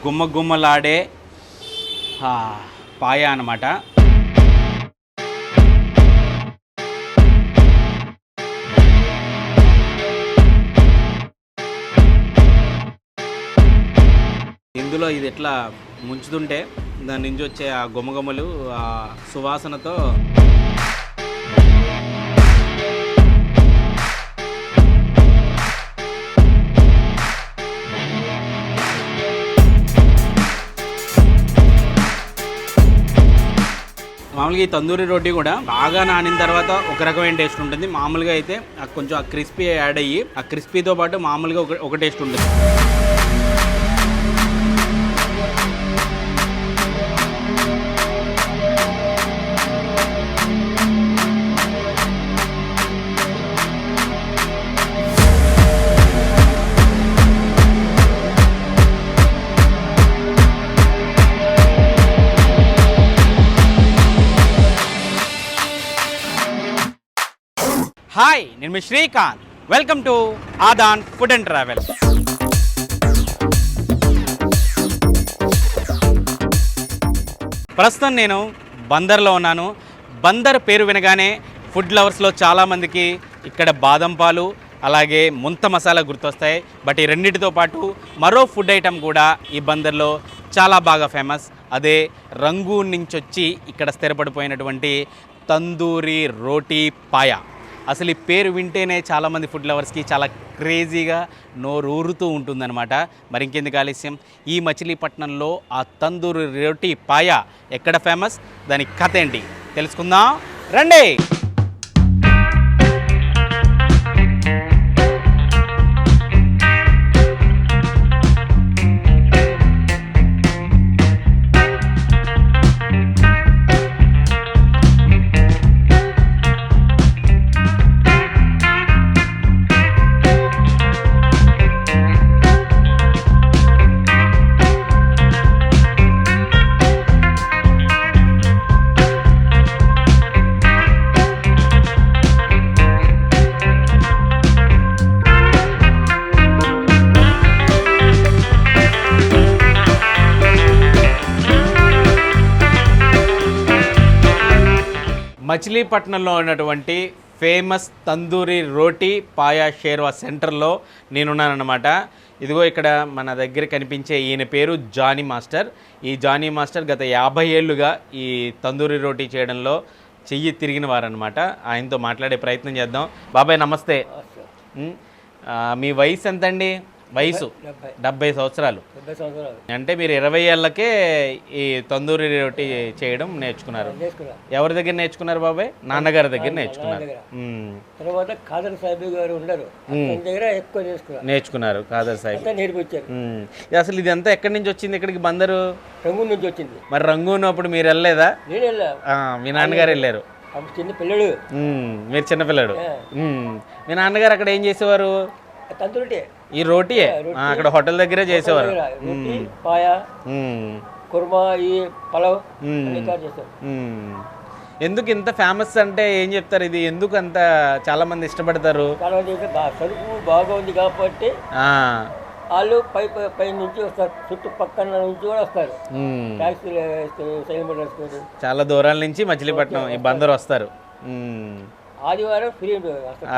గుమ్మ గుమ్మలాడే పాయ అన్నమాట. ఇందులో ఇది ఎట్లా ముంచుతుంటే దాని నుంచి వచ్చే ఆ గుమ్మగుమ్మలు ఆ సువాసనతో మామూలుగా ఈ తందూరి రోటీ కూడా బాగా నానిన తర్వాత ఒక రకమైన టేస్ట్ ఉంటుంది. మామూలుగా అయితే కొంచెం ఆ క్రిస్పీ యాడ్ అయ్యి ఆ క్రిస్పీతో పాటు మామూలుగా ఒక టేస్ట్ ఉంటుంది. హాయ్, నేను మీ Srikanth. Welcome to Aadhan food and travel. ప్రస్తుతం నేను బందర్లో ఉన్నాను. బందర్ పేరు వినగానే ఫుడ్ లవర్స్లో చాలామందికి ఇక్కడ బాదం పాలు అలాగే ముంత మసాలా గుర్తొస్తాయి. బట్ ఈ రెండింటితో పాటు మరో ఫుడ్ ఐటమ్ కూడా ఈ బందర్లో చాలా బాగా ఫేమస్. అదే రంగూన్ నుంచి వచ్చి ఇక్కడ స్థిరపడిపోయినటువంటి తందూరి రోటీ పాయ. అసలు ఈ పేరు వింటేనే చాలామంది ఫుడ్ లవర్స్కి చాలా క్రేజీగా నోరూరుతూ ఉంటుందన్నమాట. మరి ఇంకెందుకు ఆలస్యం, ఈ మచిలీపట్నంలో ఆ తందూరి రోటీ పాయ ఎక్కడ ఫేమస్, దాని కథ ఏంటి తెలుసుకుందాం రండి. మచిలీపట్నంలో ఉన్నటువంటి ఫేమస్ తందూరి రోటీ పాయా షేర్వా సెంటర్లో నేనున్నానన్నమాట. ఇదిగో ఇక్కడ మన దగ్గర కనిపించే ఈయన పేరు జానీ మాస్టర్. ఈ జానీ మాస్టర్ గత 50 ఏళ్ళుగా ఈ తందూరి రోటీ చేయడంలో చెయ్యి తిరిగిన వారనమాట. ఆయనతో మాట్లాడే ప్రయత్నం చేద్దాం. బాబాయ్ నమస్తే. మీ వయసు ఎంతండి? వయసు 70 సంవత్సరాలు. అంటే మీరు 20 ఏళ్ళకే ఈ తందూరి రోటీ చేయడం నేర్చుకున్నారు. ఎవరి దగ్గర నేర్చుకున్నారు బాబాయ్? నాన్నగారి దగ్గర నేర్చుకున్నారు. తర్వాత ఖాదర్ సాహిబ్ గారు ఉన్నారు, నేర్చుకున్నారు. ఖాదర్ సాహిబ్ నేర్పించారు. అసలు ఇదంతా ఎక్కడి నుంచి వచ్చింది ఇక్కడికి? బందరు రంగూన్ నుంచి వచ్చింది. మరి రంగూన్ అప్పుడు మీరు వెళ్ళలేదా? నేను వెళ్ళా. మీ నాన్నగారు వెళ్ళారు. చిన్న పిల్లడు, మీరు చిన్నపిల్లడు. మీ నాన్నగారు అక్కడ ఏం చేసేవారు? తందూరి ఈ రోటీయే అక్కడ హోటల్ దగ్గరే చేసేవారు. పాయ, కుర్మా, ఈ పలావ్ చేస్తారు. ఎందుకు ఇంత ఫేమస్ అంటే ఏం చెప్తారు? ఇది ఎందుకు అంత చాలా మంది ఇష్టపడతారు? చాలా మంది సరుకు బాగా ఉంది కాబట్టి వాళ్ళు పై నుంచి వస్తారు, చుట్టుపక్కల నుంచి కూడా వస్తారు. ట్యాక్సీలు చాలా దూరాల నుంచి మచిలీపట్నం ఈ బందరు వస్తారు. ఆదివారం ఫ్రీ,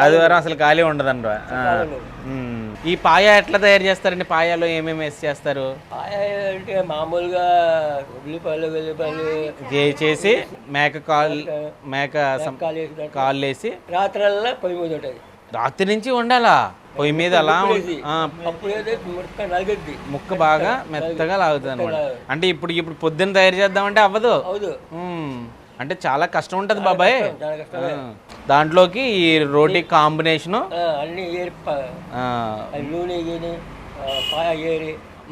ఆదివారం అసలు ఖాళీ ఉండదంట. ఈ పాయ ఎట్లా తయారు చేస్తారండి? పాయాలో ఏమేమి వేసి చేస్తారు? పాయ అంటే మామూలుగా ఉల్లిపాయలు చేసి మేక కాళ్ళు వేసి రాత్రల్లా పొయ్యి మీద ఉంటుంది. రాత్రి నుంచి ఉండాలా పొయ్యి మీద? అలా ముక్క బాగా మెత్తగా లాగుతుంది అనమాట. అంటే ఇప్పుడు పొద్దున్న తయారు చేద్దామంటే అవ్వదు. అంటే చాలా కష్టం ఉంటుంది బాబాయ్. దాంట్లోకి ఈ రోటీ కాంబినేషను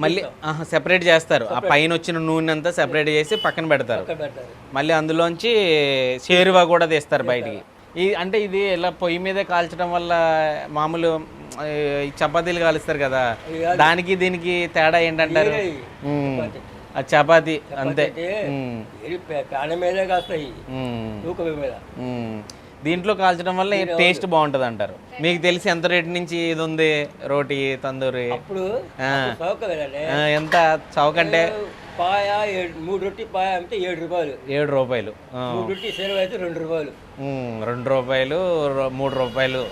మళ్ళీ సెపరేట్ చేస్తారు. ఆ పైన వచ్చిన నూనె అంతా సెపరేట్ చేసి పక్కన పెడతారు. మళ్ళీ అందులోంచి షేర్వా కూడా తీస్తారు బయటికి. అంటే ఇది ఇలా పొయ్యి మీదే కాల్చడం వల్ల మామూలు చపాతీలు కాలుస్తారు కదా, దానికి దీనికి తేడా ఏంటంటారు? చపాతీ అంతే. దీంట్లో కాల్చడం వల్ల టేస్ట్ బాగుంటుంది అంటారు. మీకు తెలిసి ఎంత రేట్ నుంచి ఇది ఉంది రోటీ తందూరి? అప్పుడు చౌక కదండి. ఎంత చౌక అంటే? పాయ 3 రొట్టి పాయ అంటే 7 రూపాయలు. 7 రూపాయలు. 3 రొట్టి సేవ అయితే 2 రూపాయలు. 2 రూపాయలు 3 రూపాయలు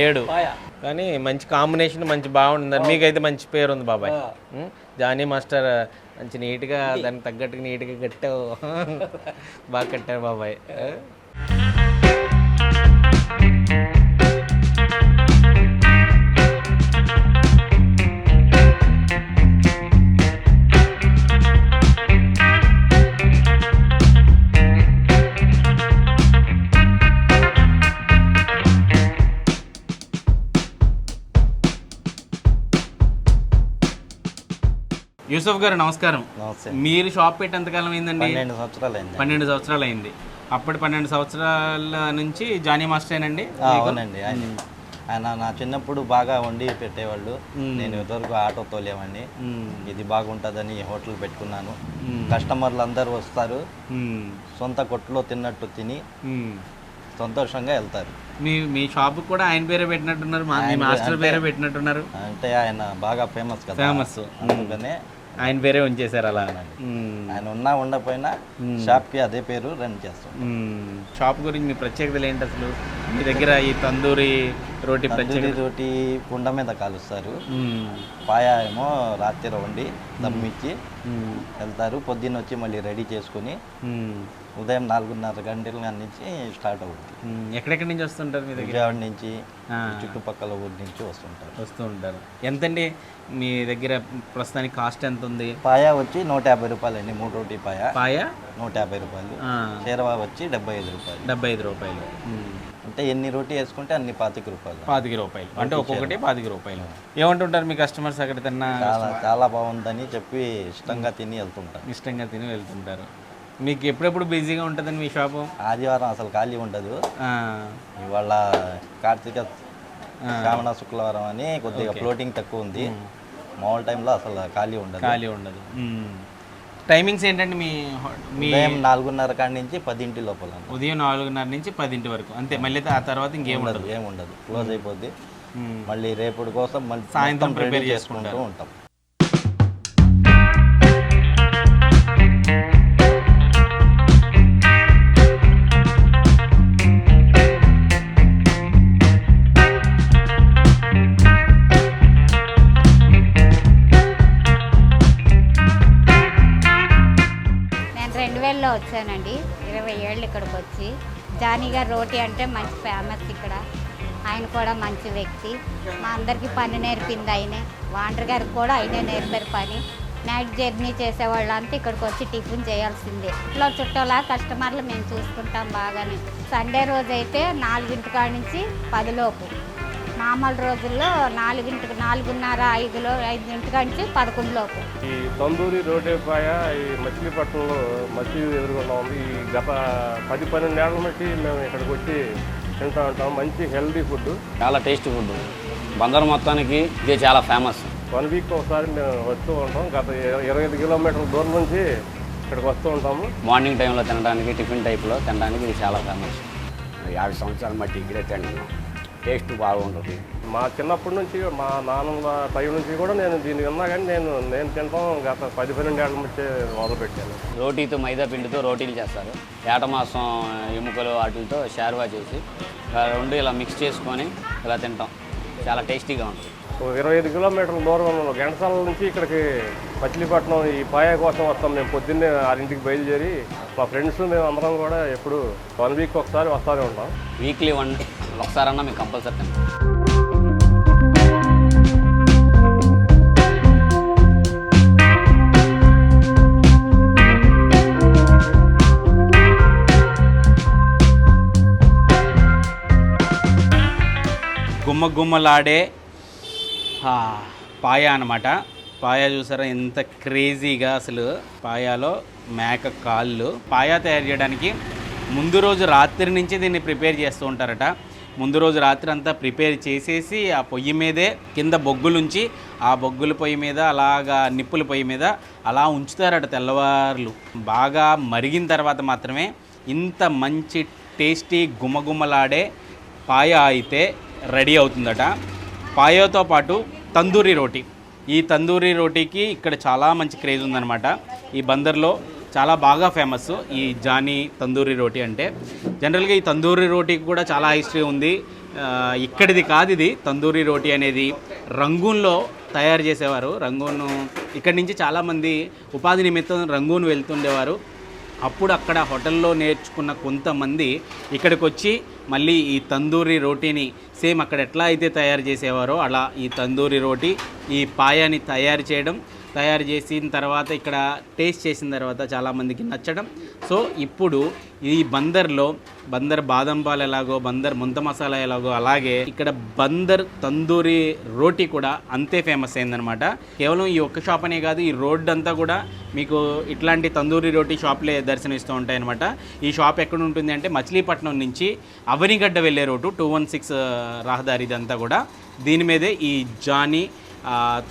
7 పాయ. కానీ మంచి కాంబినేషన్, మంచి బాగుంటుంది. మీకైతే మంచి పేరు ఉంది బాబాయ్. జానీ మాస్టర్ మంచి నీట్గా దానికి తగ్గట్టుగా నీట్గా కట్టావు. బాగా కట్టారు బాబాయ్. యూసఫ్ గారు నమస్కారం. మీరు షాప్ పెట్టి ఎంతకాలం అయిందండి? 12 సంవత్సరాలు అయింది. 12 సంవత్సరాలు అయింది. అప్పటి 12 సంవత్సరాల నుంచి జానీ మాస్టరేనండి? అవునండి. ఆయన నా చిన్నప్పుడు బాగా వండి పెట్టేవాళ్ళు. నేను ఇదివరకు ఆటో తోలేవాడిని. ఇది బాగుంటుందని హోటల్ పెట్టుకున్నాను. కస్టమర్లు అందరూ వస్తారు, సొంత కొట్టులో తిన్నట్టు తిని సంతోషంగా వెళ్తారు. మీ షాప్ కూడా ఆయన పేరే పెట్టినట్టున్నారు, మీ మాస్టర్ పేరే పెట్టినట్టున్నారు. అంటే ఆయన బాగా ఫేమస్ కదా, ఫేమస్. అందుకనే ఆయన పేరే ఉంచేశారు. అలా ఆయన ఉన్నా ఉండపోయినా షాప్కి అదే పేరు రన్ చేస్తాం. షాప్ గురించి మీ ప్రత్యేకతలు ఏంటి అసలు? మీ దగ్గర ఈ తందూరి రోటీ రోటీ కుండ మీద కాలుస్తారు. పాయా ఏమో రాత్రి వండి దమ్మిచ్చి వెళ్తారు. పొద్దున్న వచ్చి మళ్ళీ రెడీ చేసుకుని ఉదయం 4:30 గంటల నుంచి స్టార్ట్ అవుతుంది. ఎక్కడెక్కడి నుంచి వస్తుంటారు మీ దగ్గర? విజయవాడ నుంచి, చుట్టుపక్కల ఊరి నుంచి వస్తూ ఉంటారు. ఎంతండి మీ దగ్గర ప్రస్తుతానికి కాస్ట్ ఎంత ఉంది? పాయా వచ్చి 150 రూపాయలు అండి. 3 రోటీ పాయా 150 రూపాయలు. షేర్వా వచ్చి 75 రూపాయలు. 75 రూపాయలు. అంటే ఎన్ని రోటీ వేసుకుంటే అన్ని 25 రూపాయలు. 25 రూపాయలు అంటే ఒక్కొక్కటి 25 రూపాయలు. ఏమంటుంటారు మీ కస్టమర్స్ అక్కడ తిన్నా? చాలా బాగుందని చెప్పి ఇష్టంగా తిని వెళ్తుంటారు. మీకు ఎప్పుడెప్పుడు బిజీగా ఉంటుందండి మీ షాపు? ఆదివారం అసలు ఖాళీ ఉండదు. ఇవాళ కార్తీక శ్రావణ శుక్రవారం అని కొద్దిగా ఫ్లోటింగ్ తక్కువ ఉంది. మామూలు టైంలో అసలు ఖాళీ ఉండదు. టైమింగ్స్ ఏంటండి మీ? ఉదయం 4:30 కాడి నుంచి 10 లోపల. ఉదయం 4:30 నుంచి 10 వరకు అంతే. మళ్ళీ ఆ తర్వాత ఏముండదు, క్లోజ్ అయిపోద్ది. మళ్ళీ రేపటి కోసం మళ్ళీ సాయంత్రం ప్రిపేర్ చేసుకుంటూ ఉంటాం. వచ్చానండి 20 ఏళ్ళు ఇక్కడికి వచ్చి. జానీ గారు రోటీ అంటే మంచి ఫేమస్ ఇక్కడ. ఆయన కూడా మంచి వ్యక్తి. మా అందరికీ పని నేర్పింది ఆయనే. వాండర్ గారికి కూడా ఆయనే నేర్పారు పని. నైట్ జర్నీ చేసేవాళ్ళంతా ఇక్కడికి వచ్చి టిఫిన్ చేయాల్సిందే. ఇంట్లో చుట్టాలా కస్టమర్లు మేము చూసుకుంటాం బాగానే. సండే రోజు అయితే 4 కాడ నుంచి 10 లోపు. మామూలు రోజుల్లో 4:00, 4:30, 5 కాడ నుంచి 11 లోపు. ఈ తందూరి రోటీ పాయ ఈ మచిలీపట్నంలో మసీదు ఎదురుగా ఉంది. ఈ గత 10-12 ఏళ్ళ బట్టి మేము ఇక్కడికి వచ్చి తింటూ ఉంటాం. మంచి హెల్దీ ఫుడ్, చాలా టేస్టీ ఫుడ్. బందరు మొత్తానికి ఇది చాలా ఫేమస్. 1 వీక్ ఒకసారి మేము వస్తూ ఉంటాం. గత 25 కిలోమీటర్ల దూరం నుంచి ఇక్కడికి వస్తూ ఉంటాము. మార్నింగ్ టైంలో తినడానికి, టిఫిన్ టైప్లో తినడానికి ఇది చాలా ఫేమస్. 50 సంవత్సరాల మట్టి ఇక్కడే తింటున్నాం. టేస్ట్ బాగుంటుంది. మా చిన్నప్పటి నుంచి, మా నాన్నల టైం నుంచి కూడా నేను దీన్ని విన్నా, కానీ నేను తింటాం గత 10-12 ఏళ్ళ నుంచి మొదలుపెట్టాను. రోటీతో మైదా పిండితో రోటీలు చేస్తారు. ఏట మాసం ఎముకలు వాటితో షార్వా చేసి 2 ఇలా మిక్స్ చేసుకొని ఇలా తింటాం. చాలా టేస్టీగా ఉంటుంది. 25 కిలోమీటర్ల దూరంలో ఘంటసాల నుంచి ఇక్కడికి మచిలీపట్నం ఈ పాయ కోసం వస్తాం. మేము పొద్దున్నే 6ంటికి బయలుదేరి మా ఫ్రెండ్స్ మేము అందరం కూడా ఎప్పుడు 1 వీక్ ఒకసారి వస్తూనే ఉంటాం. వీక్లీ ఒకసారన్నా మీకు కంపల్సరీ తింటాం. గుమ్మలాడే పాయా అన్నమాట. పాయా చూసారా ఎంత క్రేజీగా, అసలు పాయాలో మేక కాళ్ళు. పాయా తయారు చేయడానికి ముందు రోజు రాత్రి నుంచి దీన్ని ప్రిపేర్ చేస్తూ ఉంటారట. ముందు రోజు రాత్రి అంతా ప్రిపేర్ చేసేసి ఆ పొయ్యి మీదే కింద బొగ్గులుంచి ఆ బొగ్గుల పొయ్యి మీద అలాగా నిప్పుల పొయ్యి మీద అలా ఉంచుతారట తెల్లవార్లు. బాగా మరిగిన తర్వాత మాత్రమే ఇంత మంచి టేస్టీ గుమగుమలాడే పాయ అయితే రెడీ అవుతుందట. పాయతో పాటు తందూరి రోటీ, ఈ తందూరి రోటీకి ఇక్కడ చాలా మంచి క్రేజ్ ఉందన్నమాట. ఈ బందర్లో చాలా బాగా ఫేమస్ ఈ జానీ తందూరి రోటీ అంటే. జనరల్గా ఈ తందూరి రోటీకి కూడా చాలా హిస్టరీ ఉంది. ఇక్కడిది కాదు ఇది. తందూరి రోటీ అనేది రంగూన్లో తయారు చేసేవారు. రంగూన్ ఇక్కడి నుంచి చాలామంది ఉపాధి నిమిత్తం రంగూన్ వెళ్తుండేవారు. అప్పుడు అక్కడ హోటల్లో నేర్చుకున్న కొంతమంది ఇక్కడికి వచ్చి మళ్ళీ ఈ తందూరి రోటీని సేమ్ అక్కడ ఎట్లా అయితే తయారు చేసేవారో అలా ఈ తందూరి రోటీ, ఈ పాయాని తయారు చేసిన తర్వాత ఇక్కడ టేస్ట్ చేసిన తర్వాత చాలామందికి నచ్చడం. సో ఇప్పుడు ఈ బందర్ బాదం పాలు ఎలాగో, బందర్ ముంత మసాలా ఎలాగో, అలాగే ఇక్కడ బందర్ తందూరి రోటీ కూడా అంతే ఫేమస్ అయిందనమాట. కేవలం ఈ ఒక్క షాప్ అనే కాదు, ఈ రోడ్ అంతా కూడా మీకు ఇట్లాంటి తందూరి రోటీ షాప్లే దర్శనమిస్తూ ఉంటాయన్నమాట. ఈ షాప్ ఎక్కడ ఉంటుంది అంటే మచిలీపట్నం నుంచి అవనిగడ్డ వెళ్ళే రోడ్డు 216 రహదారి ఇదంతా కూడా. దీని మీదే ఈ జానీ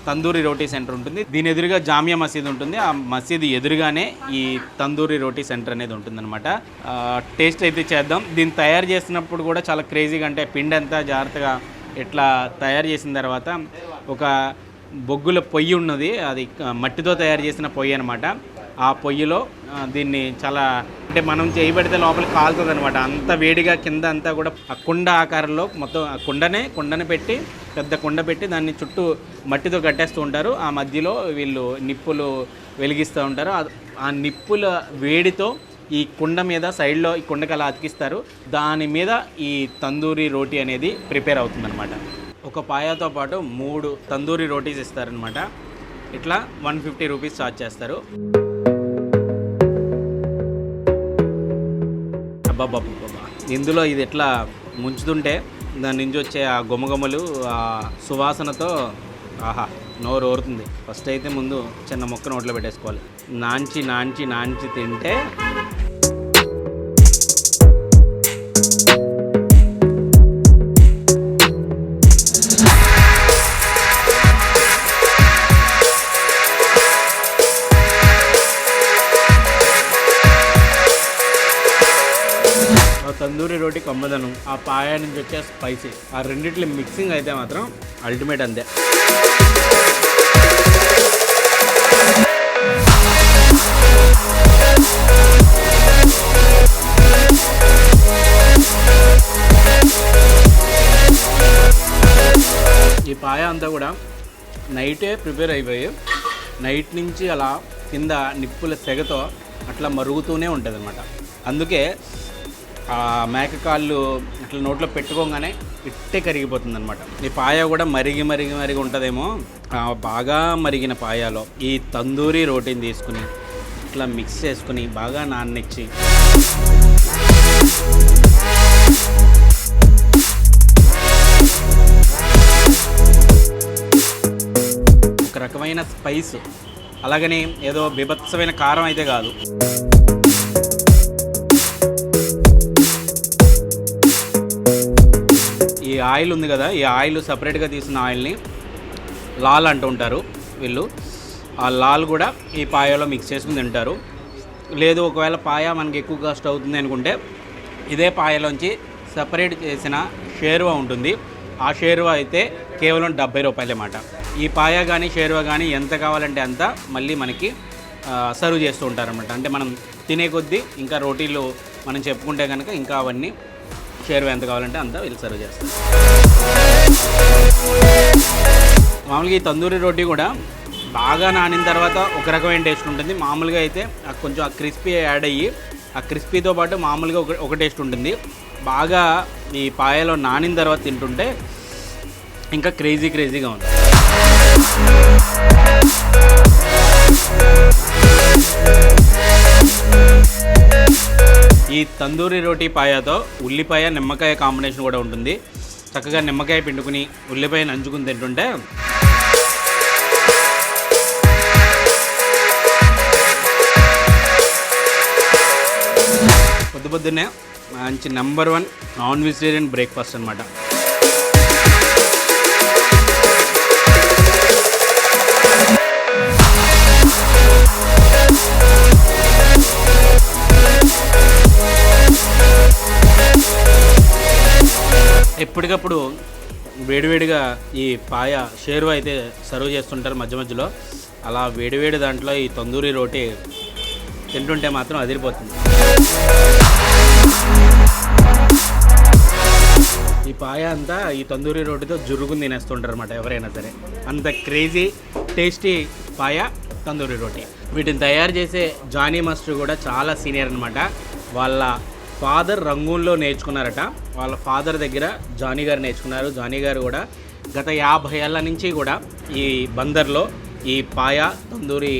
తందూరి రోటీ సెంటర్ ఉంటుంది. దీని ఎదురుగా జామియా మసీద్ ఉంటుంది. ఆ మసీద్ ఎదురుగానే ఈ తందూరి రోటీ సెంటర్ అనేది ఉంటుందన్నమాట. టేస్ట్ అయితే చేద్దాం. దీన్ని తయారు చేసినప్పుడు కూడా చాలా క్రేజీగా, అంటే పిండి అంతా జాగ్రత్తగా ఇట్లా తయారు చేసిన తర్వాత ఒక బొగ్గుల పొయ్యి ఉన్నది, అది మట్టితో తయారు చేసిన పొయ్యి అనమాట. ఆ పొయ్యిలో దీన్ని చాలా, అంటే మనం చేయబడితే లోపలికి కాలుతుంది అనమాట. అంత వేడిగా కింద అంతా కూడా ఆ కుండ ఆకారంలో మొత్తం ఆ కుండనే పెట్టి, పెద్ద కుండ పెట్టి దాన్ని చుట్టూ మట్టితో కట్టేస్తూ ఉంటారు. ఆ మధ్యలో వీళ్ళు నిప్పులు వెలిగిస్తూ ఉంటారు. ఆ నిప్పుల వేడితో ఈ కుండ మీద సైడ్లో ఈ కుండకి అలా అతికిస్తారు. దాని మీద ఈ తందూరి రోటీ అనేది ప్రిపేర్ అవుతుందన్నమాట. ఒక పాయాతో పాటు 3 తందూరి రోటీస్ ఇస్తారనమాట. ఇట్లా 150 రూపీస్ ఛార్జ్ చేస్తారు. అబ్బాబ్బా, ఇందులో ఇది ఎట్లా ముంచుతుంటే దాని నుంచి వచ్చే ఆ గుమగుమలు, ఆ సువాసనతో ఆహా నోరు ఊరుతుంది. ఫస్ట్ అయితే ముందు చిన్న ముక్క నోట్లో పెట్టేసుకోవాలి. నాంచి తింటే తందూరి రోటీ కమ్మదనం, ఆ పాయ నుంచి వచ్చే స్పైసీ, ఆ రెండిట్ల మిక్సింగ్ అయితే మాత్రం అల్టిమేట్ అంతే. ఈ పాయ అంతా కూడా నైటే ప్రిపేర్ అయిపోయి నైట్ నుంచి అలా కింద నిప్పుల సెగతో అట్లా మరుగుతూనే ఉంటుంది అనమాట. అందుకే ఆ మేకకాళ్ళు అట్లా నోట్లో పెట్టుకోగానే ఇట్టే కరిగిపోతుంది అనమాట. ఈ పాయ కూడా మరిగి ఉంటుందేమో. బాగా మరిగిన పాయాలో ఈ తందూరి రోటీని తీసుకుని ఇట్లా మిక్స్ చేసుకుని బాగా నాననిచ్చి ఒక రకమైన స్పైస్, అలాగని ఏదో బీభత్సమైన కారం అయితే కాదు. ఈ ఆయిల్ ఉంది కదా, ఈ ఆయిల్ సపరేట్గా తీసిన ఆయిల్ని లాల్ అంటూ ఉంటారు వీళ్ళు. ఆ లాల్ కూడా ఈ పాయలో మిక్స్ చేసుకుని తింటారు. లేదు ఒకవేళ పాయ మనకి ఎక్కువ కాస్ట్ అవుతుంది అనుకుంటే ఇదే పాయలోంచి సపరేట్ చేసిన షేర్వా ఉంటుంది. ఆ షేర్వా అయితే కేవలం 70 రూపాయలే మాట. ఈ పాయ కానీ షేర్వా కానీ ఎంత కావాలంటే అంత మళ్ళీ మనకి సర్వ్ చేస్తూ ఉంటారనమాట. అంటే మనం తినే కొద్దీ ఇంకా రోటీలు మనం చెప్పుకుంటే కనుక ఇంకా అవన్నీ షేర్వా ఎంత కావాలంటే అంతా వీళ్ళు సర్వ్ చేస్తారు. మామూలుగా ఈ తందూరి రోటీ కూడా బాగా నానిన తర్వాత ఒక రకమైన టేస్ట్ ఉంటుంది. మామూలుగా అయితే కొంచెం ఆ క్రిస్పీ యాడ్ అయ్యి ఆ క్రిస్పీతో పాటు మామూలుగా ఒక టేస్ట్ ఉంటుంది. బాగా ఈ పాయలో నానిన తర్వాత తింటుంటే ఇంకా క్రేజీగా ఉంది. ఈ తందూరి రోటీ పాయతో ఉల్లిపాయ నిమ్మకాయ కాంబినేషన్ కూడా ఉంటుంది. చక్కగా నిమ్మకాయ పిండుకుని ఉల్లిపాయ నంచుకుని తింటుంటే పొద్దున్నే మంచి నెంబర్ 1 నాన్ వెజిటేరియన్ బ్రేక్ఫాస్ట్ అనమాట. ఎప్పటికప్పుడు వేడివేడిగా ఈ పాయ షేర్వా అయితే సర్వ్ చేస్తుంటారు మధ్య మధ్యలో. అలా వేడివేడి దాంట్లో ఈ తందూరి రోటీ తింటుంటే మాత్రం అదిరిపోతుంది. ఈ పాయ అంతా ఈ తందూరి రోటీతో జురుగుని తినేస్తుంటారు అనమాట ఎవరైనా సరే. అంత క్రేజీ టేస్టీ పాయ తందూరి రోటీ. వీటిని తయారు చేసే జానీ మాస్టర్ కూడా చాలా సీనియర్ అనమాట. వాళ్ళ ఫాదర్ రంగూన్లో నేర్చుకున్నారట. వాళ్ళ ఫాదర్ దగ్గర జానీ గారు నేర్చుకున్నారు. జానీ గారు కూడా గత 50 ఏళ్ళ నుంచి కూడా ఈ బందర్లో ఈ పాయ తందూరి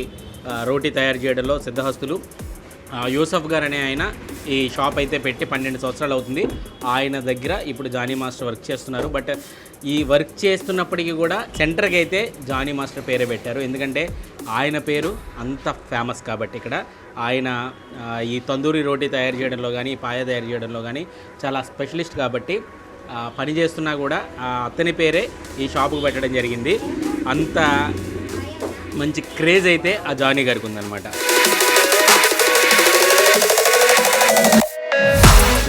రోటీ తయారు చేయడంలో సిద్ధహస్తులు. యూసఫ్ గారు అనే ఆయన ఈ షాప్ అయితే పెట్టి 12 సంవత్సరాలు అవుతుంది. ఆయన దగ్గర ఇప్పుడు జానీ మాస్టర్ వర్క్ చేస్తున్నారు. బట్ ఈ వర్క్ చేస్తున్నప్పటికీ కూడా సెంటర్కి అయితే జానీ మాస్టర్ పేరే పెట్టారు. ఎందుకంటే ఆయన పేరు అంత ఫేమస్ కాబట్టి ఇక్కడ ఆయన ఈ తందూరి రోటీ తయారు చేయడంలో కానీ పాయ తయారు చేయడంలో కానీ చాలా స్పెషలిస్ట్ కాబట్టి పని చేస్తున్నా కూడా అతని పేరే ఈ షాపుకు పెట్టడం జరిగింది. అంత మంచి క్రేజ్ అయితే ఆ జానీ గారికి ఉందన్నమాట.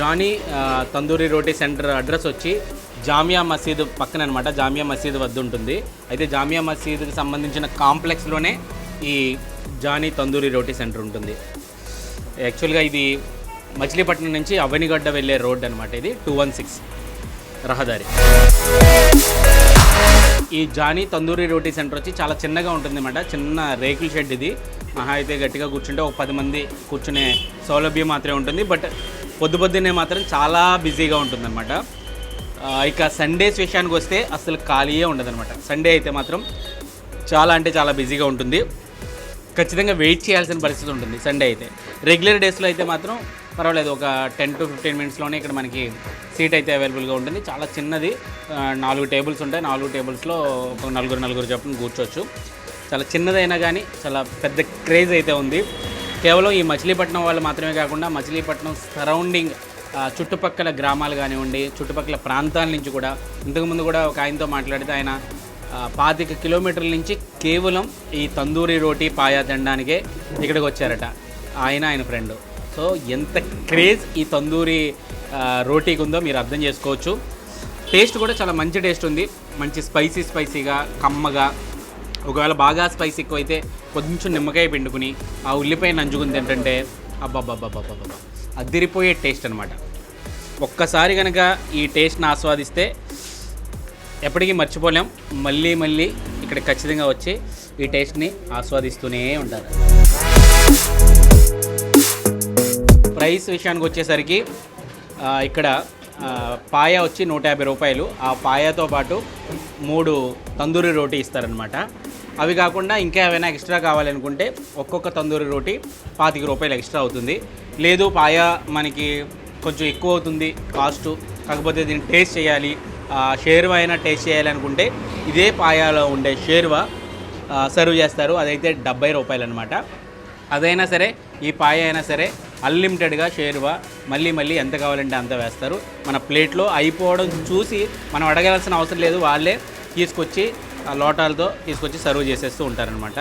జానీ తందూరి రోటీ సెంటర్ అడ్రస్ వచ్చి జామియా మసీద్ పక్కన అనమాట. జామియా మసీద్ వద్ద ఉంటుంది. అయితే జామియా మసీద్కి సంబంధించిన కాంప్లెక్స్లోనే ఈ జానీ తందూరి రోటీ సెంటర్ ఉంటుంది. యాక్చువల్గా ఇది మచిలీపట్నం నుంచి అవనిగడ్డ వెళ్ళే రోడ్ అనమాట. ఇది 216 రహదారి. ఈ జానీ తందూరి రోటీ సెంటర్ వచ్చి చాలా చిన్నగా ఉంటుంది అన్నమాట. చిన్న రేకుల షెడ్ ఇది. మహా అయితే గట్టిగా కూర్చుంటే ఒక 10 మంది కూర్చునే సౌలభ్యం మాత్రమే ఉంటుంది. బట్ పొద్దున్నే మాత్రం చాలా బిజీగా ఉంటుందన్నమాట. ఇక సండేస్ విషయానికి వస్తే అసలు ఖాళీయే ఉండదన్నమాట. సండే అయితే మాత్రం చాలా అంటే చాలా బిజీగా ఉంటుంది. ఖచ్చితంగా వెయిట్ చేయాల్సిన పరిస్థితి ఉంటుంది సండే అయితే. రెగ్యులర్ డేస్లో అయితే మాత్రం పర్వాలేదు, ఒక 10 to 15 మినిట్స్లోనే ఇక్కడ మనకి సీట్ అయితే అవైలబుల్గా ఉంటుంది. చాలా చిన్నది, 4 టేబుల్స్ ఉంటాయి. 4 టేబుల్స్లో ఒక నలుగురు చొప్పున కూర్చోవచ్చు. చాలా చిన్నదైనా కానీ చాలా పెద్ద క్రేజ్ అయితే ఉంది. కేవలం ఈ మచిలీపట్నం వాళ్ళు మాత్రమే కాకుండా మచిలీపట్నం సరౌండింగ్ చుట్టుపక్కల గ్రామాలు కానివ్వండి, చుట్టుపక్కల ప్రాంతాల నుంచి కూడా, ఇంతకుముందు కూడా ఒక ఆయనతో మాట్లాడితే ఆయన 25 కిలోమీటర్ల నుంచి కేవలం ఈ తందూరి రోటీ పాయా తినడానికే ఇక్కడికి వచ్చారట ఆయన ఫ్రెండ్. సో ఎంత క్రేజ్ ఈ తందూరి రోటీకి ఉందో మీరు అర్థం చేసుకోవచ్చు. టేస్ట్ కూడా చాలా మంచి టేస్ట్ ఉంది. మంచి స్పైసీగా కమ్మగా. ఒకవేళ బాగా స్పైసీ ఎక్కువ అయితే కొంచెం నిమ్మకాయ పిండుకుని ఆ ఉల్లిపాయ నంజుకుని తింటుంటే అబ్బబ్బబ్బబ్బబ్బబ్బ అదిరిపోయే టేస్ట్ అనమాట. ఒక్కసారి కనుక ఈ టేస్ట్ని ఆస్వాదిస్తే ఎప్పటికీ మర్చిపోలేం. మళ్ళీ ఇక్కడ ఖచ్చితంగా వచ్చి ఈ టేస్ట్ని ఆస్వాదిస్తూనే ఉంటారు. ప్రైస్ విషయానికి వచ్చేసరికి ఇక్కడ పాయ వచ్చి 150 రూపాయలు. ఆ పాయతో పాటు 3 తందూరి రోటీ ఇస్తారనమాట. అవి కాకుండా ఇంకా ఏమైనా ఎక్స్ట్రా కావాలనుకుంటే ఒక్కొక్క తందూరి రోటీ 25 రూపాయలు ఎక్స్ట్రా అవుతుంది. లేదు పాయ మనకి కొంచెం ఎక్కువ అవుతుంది కాస్టు, కాకపోతే దీన్ని టేస్ట్ చేయాలి, షేర్వా అయినా టేస్ట్ చేయాలి అనుకుంటే ఇదే పాయాలో ఉండే షేర్వా సర్వ్ చేస్తారు. అదైతే 70 రూపాయలు అనమాట. అదైనా సరే ఈ పాయ అయినా సరే అన్లిమిటెడ్గా షేర్వా మళ్ళీ ఎంత కావాలంటే అంత వేస్తారు. మన ప్లేట్లో అయిపోవడం చూసి మనం అడగాల్సిన అవసరం లేదు, వాళ్ళే తీసుకొచ్చి లోటాలతో తీసుకొచ్చి సర్వ్ చేసేస్తూ ఉంటారనమాట.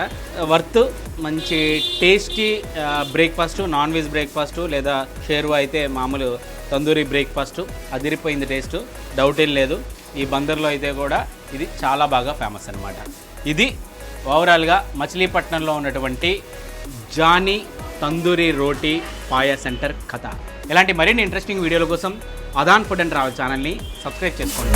వర్త్ మంచి tasty breakfast, non veg breakfast లేదా షేర్వా అయితే మామూలు తందూరి బ్రేక్ఫాస్టు అదిరిపోయింది టేస్ట్, డౌట్ ఏం లేదు. ఈ బందర్లో అయితే కూడా ఇది చాలా బాగా ఫేమస్ అనమాట. ఇది ఓవరాల్గా మచిలీపట్నంలో ఉన్నటువంటి జానీ తందూరి రోటీ పాయ సెంటర్ కథ. ఇలాంటి మరిన్ని ఇంట్రెస్టింగ్ వీడియోల కోసం ఆదాన్ ఫుడ్ అండ్ ట్రావెల్ ఛానల్ని సబ్స్క్రైబ్ చేసుకోండి.